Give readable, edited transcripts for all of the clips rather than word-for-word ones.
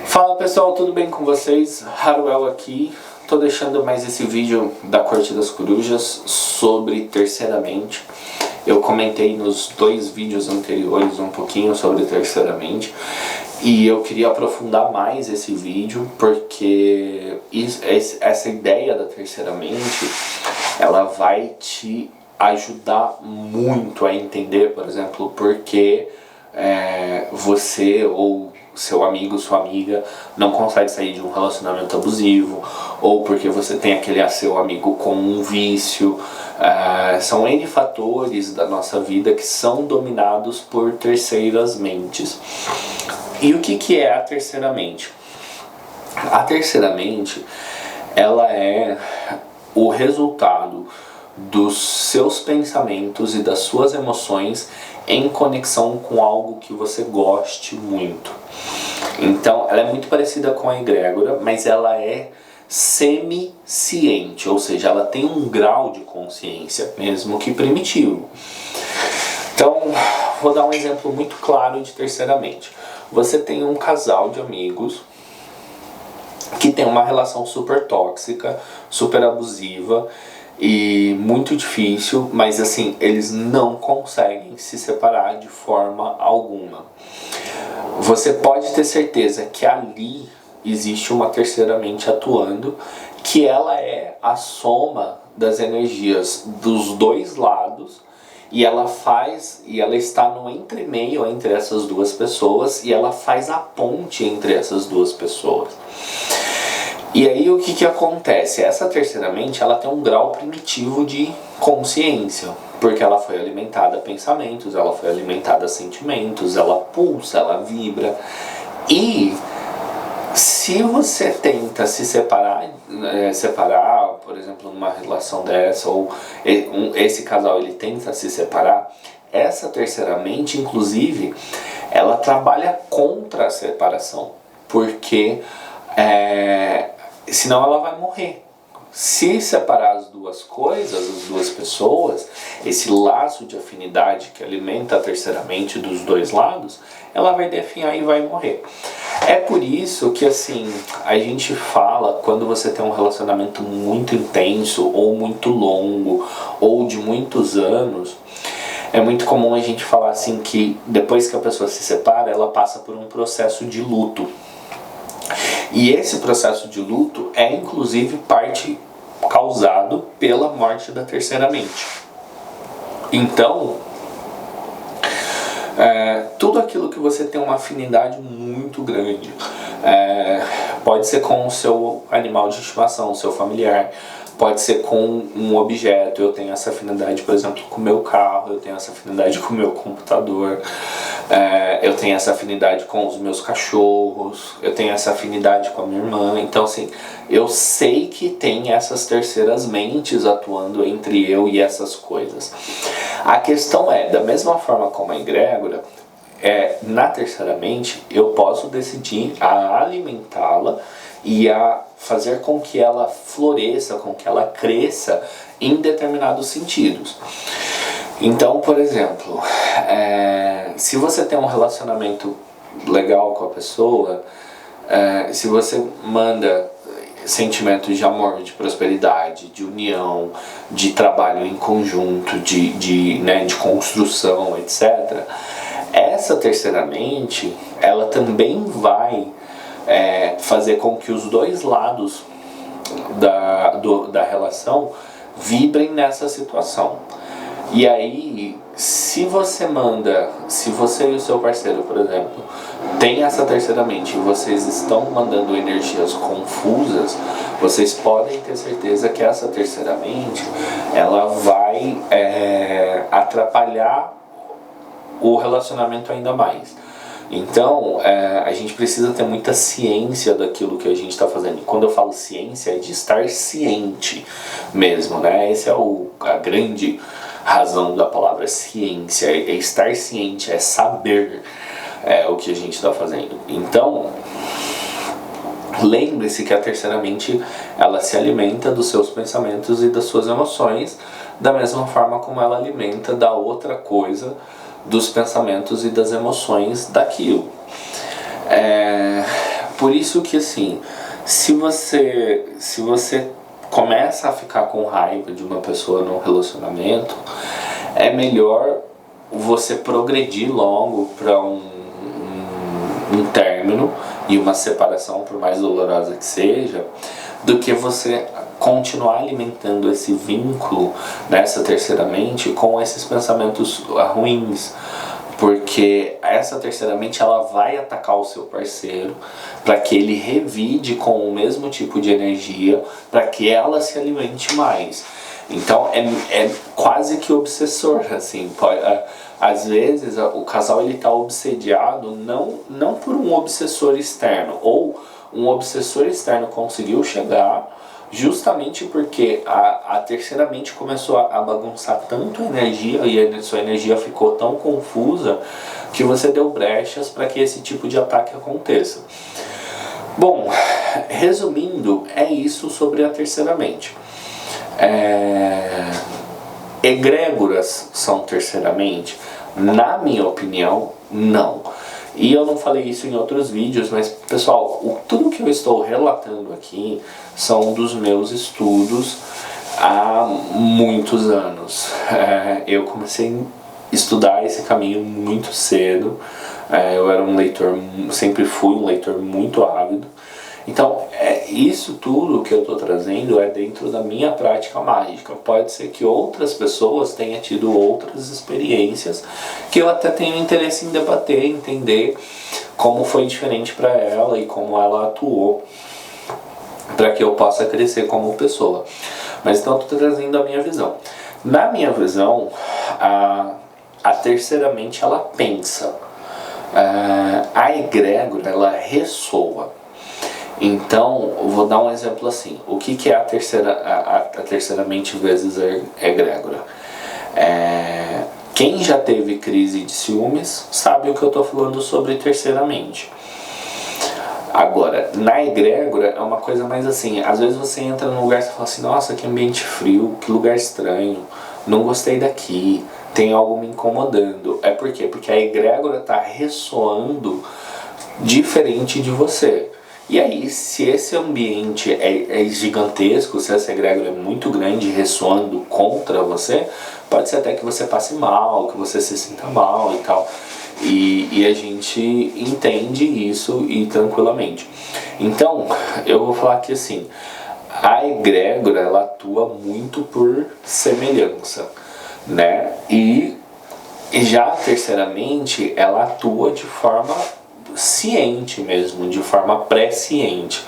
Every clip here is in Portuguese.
Fala pessoal, tudo bem com vocês? Haruel aqui. Tô deixando mais esse vídeo da Corte das Corujas sobre terceiramente. Eu comentei nos dois vídeos anteriores um pouquinho sobre terceiramente e eu queria aprofundar mais esse vídeo porque essa ideia da terceiramente ela vai te ajudar muito a entender, por exemplo, porque você ou seu amigo, sua amiga não consegue sair de um relacionamento abusivo, ou porque você tem aquele seu amigo com um vício. São N fatores da nossa vida que são dominados por terceiras mentes. E o que é a terceira mente? A terceira mente, ela é o resultado dos seus pensamentos e das suas emoções em conexão com algo que você goste muito. Então, ela é muito parecida com a egrégora, mas ela é semi-ciente, ou seja, ela tem um grau de consciência, mesmo que primitivo. Então, vou dar um exemplo muito claro de terceiramente. Você tem um casal de amigos que tem uma relação super tóxica, super abusiva e muito difícil, mas assim, eles não conseguem se separar de forma alguma. Você pode ter certeza que ali existe uma terceira mente atuando, que ela é a soma das energias dos dois lados, e ela está no entremeio entre essas duas pessoas, e ela faz a ponte entre essas duas pessoas. E aí o que acontece? Essa terceira mente, ela tem um grau primitivo de consciência, porque ela foi alimentada a pensamentos, ela foi alimentada a sentimentos, ela pulsa, ela vibra. E se você tenta se separar, por exemplo, numa relação dessa, ou esse casal ele tenta se separar, essa terceira mente, inclusive, ela trabalha contra a separação, porque senão ela vai morrer. Se separar as duas coisas, as duas pessoas, esse laço de afinidade que alimenta a terceira mente dos dois lados, ela vai definhar e vai morrer. É por isso que assim, a gente fala, quando você tem um relacionamento muito intenso, ou muito longo, ou de muitos anos, é muito comum a gente falar assim que depois que a pessoa se separa, ela passa por um processo de luto. E esse processo de luto é inclusive parte causado pela morte da terceira mente. Então, tudo aquilo que você tem uma afinidade muito grande, pode ser com o seu animal de estimação, o seu familiar, pode ser com um objeto. Eu tenho essa afinidade, por exemplo, com o meu carro, eu tenho essa afinidade com o meu computador, eu tenho essa afinidade com os meus cachorros, eu tenho essa afinidade com a minha irmã. Então assim, eu sei que tem essas terceiras mentes atuando entre eu e essas coisas. A questão é, da mesma forma como a egrégora, na terceira mente eu posso decidir a alimentá-la e a fazer com que ela floresça, com que ela cresça em determinados sentidos. Então, por exemplo, se você tem um relacionamento legal com a pessoa, se você manda sentimentos de amor, de prosperidade, de união, de trabalho em conjunto, de construção, etc., essa terceira mente, ela também vai fazer com que os dois lados da relação vibrem nessa situação. E aí, se você e o seu parceiro, por exemplo, tem essa terceira mente e vocês estão mandando energias confusas, vocês podem ter certeza que essa terceira mente, ela vai atrapalhar o relacionamento ainda mais. Então, a gente precisa ter muita ciência daquilo que a gente está fazendo. E quando eu falo ciência, é de estar ciente mesmo, né? Essa é a grande razão da palavra ciência, é estar ciente, é saber o que a gente está fazendo. Então, lembre-se que a terceira mente, ela se alimenta dos seus pensamentos e das suas emoções, da mesma forma como ela alimenta da outra coisa, dos pensamentos e das emoções daquilo. por isso que assim, se você começa a ficar com raiva de uma pessoa num relacionamento, é melhor você progredir logo para um término e uma separação, por mais dolorosa que seja, do que você continuar alimentando esse vínculo nessa terceira mente com esses pensamentos ruins. Porque essa terceira mente, ela vai atacar o seu parceiro para que ele revide com o mesmo tipo de energia, para que ela se alimente mais. Então é quase que obsessor, assim. Às vezes o casal ele está obsediado não por um obsessor externo, ou um obsessor externo conseguiu chegar justamente porque a terceira mente começou a bagunçar tanto a energia e a sua energia ficou tão confusa que você deu brechas para que esse tipo de ataque aconteça. Bom, resumindo, é isso sobre a terceira mente. Egrégoras são terceira mente? Na minha opinião, não. E eu não falei isso em outros vídeos, mas pessoal, tudo que eu estou relatando aqui são dos meus estudos há muitos anos. Eu comecei a estudar esse caminho muito cedo. Eu era um leitor, sempre fui um leitor muito ávido. Então, isso tudo que eu estou trazendo é dentro da minha prática mágica. Pode ser que outras pessoas tenham tido outras experiências que eu até tenho interesse em debater, entender como foi diferente para ela e como ela atuou para que eu possa crescer como pessoa. Mas então eu estou trazendo a minha visão. Na minha visão, a terceira mente, ela pensa. A egrégora, ela ressoa. Então, eu vou dar um exemplo assim. O que é a terceira mente vezes a egrégora? Quem já teve crise de ciúmes sabe o que eu estou falando sobre terceira mente. Agora, na egrégora é uma coisa mais assim. Às vezes você entra num lugar e fala assim: nossa, que ambiente frio, que lugar estranho, não gostei daqui, tem algo me incomodando. Por quê? Porque a egrégora está ressoando diferente de você. E aí, se esse ambiente é gigantesco, se essa egrégora é muito grande, ressoando contra você, pode ser até que você passe mal, que você se sinta mal e tal. E a gente entende isso e tranquilamente. Então, eu vou falar que assim, a egrégora, ela atua muito por semelhança, né? E já a terceira mente, ela atua de forma ciente mesmo, de forma pré-ciente.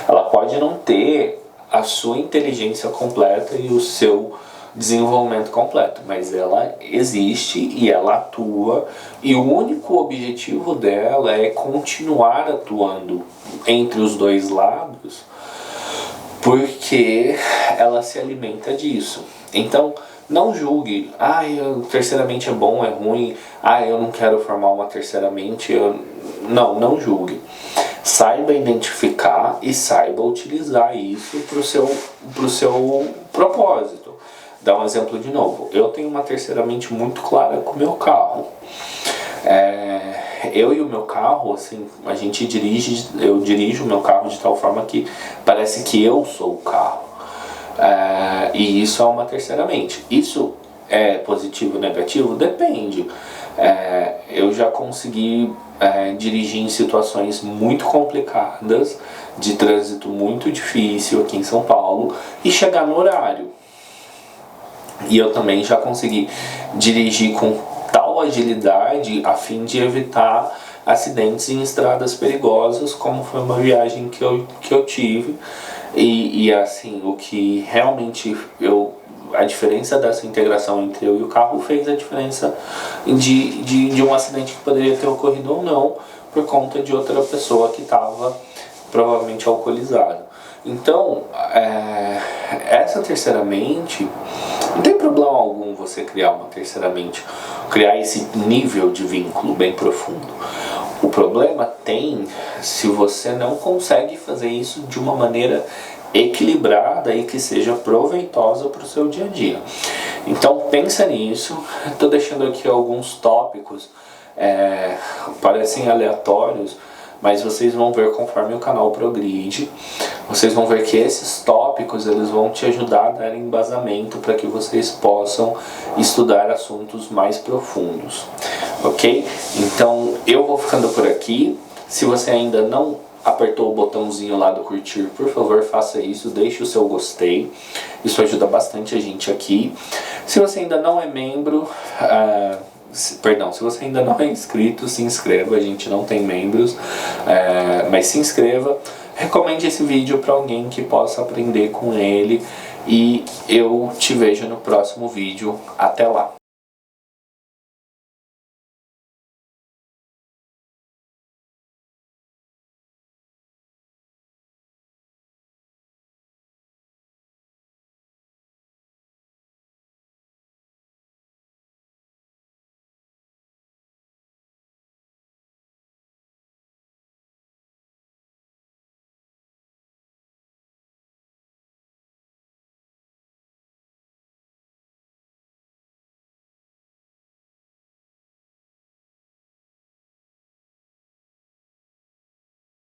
Ela pode não ter a sua inteligência completa e o seu desenvolvimento completo, mas ela existe e ela atua, e o único objetivo dela é continuar atuando entre os dois lados, porque ela se alimenta disso. Então, não julgue, terceira mente é bom, é ruim, eu não quero formar uma terceira mente. Não julgue. Saiba identificar e saiba utilizar isso pro seu propósito. Dá um exemplo de novo. Eu tenho uma terceira mente muito clara com o meu carro. Eu e o meu carro, assim, eu dirijo o meu carro de tal forma que parece que eu sou o carro. E isso é uma terceira mente. Isso é positivo ou negativo? Depende. Eu já consegui dirigir em situações muito complicadas, de trânsito muito difícil aqui em São Paulo, e chegar no horário. E eu também já consegui dirigir com tal agilidade a fim de evitar acidentes em estradas perigosas, como foi uma viagem que eu tive. E assim, o que realmente a diferença dessa integração entre eu e o carro fez a diferença de um acidente que poderia ter ocorrido ou não, por conta de outra pessoa que estava provavelmente alcoolizada. Então, essa terceira mente, não tem problema algum você criar uma terceira mente, criar esse nível de vínculo bem profundo. O problema tem se você não consegue fazer isso de uma maneira equilibrada e que seja proveitosa para o seu dia a dia. Então pensa nisso. Estou deixando aqui alguns tópicos, parecem aleatórios, mas vocês vão ver conforme o canal progride, vocês vão ver que esses tópicos eles vão te ajudar a dar embasamento para que vocês possam estudar assuntos mais profundos, ok? Então eu vou ficando por aqui. Se você ainda não apertou o botãozinho lá do curtir, por favor faça isso, deixe o seu gostei, isso ajuda bastante a gente aqui. Se você ainda não é membro, se você ainda não é inscrito, se inscreva, a gente não tem membros, mas se inscreva, recomende esse vídeo para alguém que possa aprender com ele e eu te vejo no próximo vídeo, até lá!